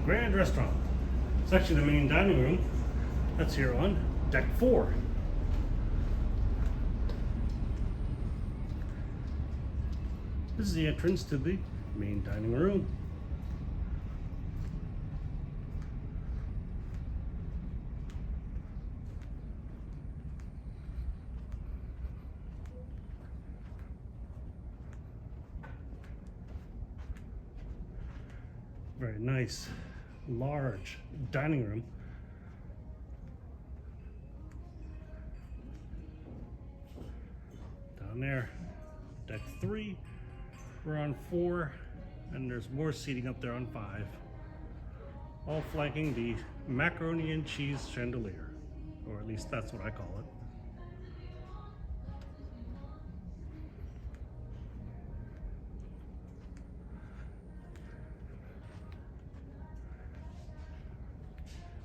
Grande restaurant. It's actually the main dining room. That's here on deck 4. This is the entrance to the main dining room. Very nice, large dining room. Down there, deck 3. We're on 4, and there's more seating up there on 5. All flanking the macaroni and cheese chandelier, or at least that's what I call it.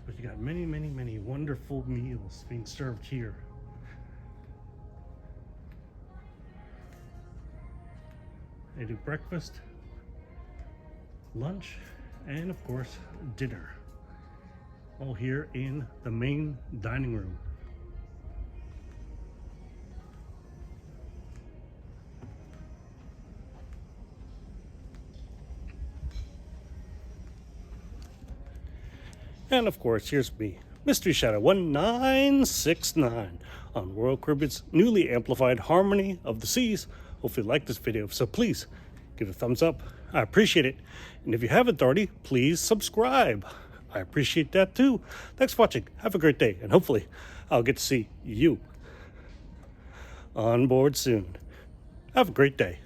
But you got many, many, many wonderful meals being served here. They do breakfast, lunch, and of course, dinner. All here in the main dining room. And of course, here's me, Mystery Shadow 1969 on Royal Caribbean's newly amplified Harmony of the Seas. Hopefully you like this video, so please give it a thumbs up. I appreciate it. And if you haven't already, please subscribe. I appreciate that too. Thanks for watching. Have a great day, and hopefully I'll get to see you on board soon. Have a great day.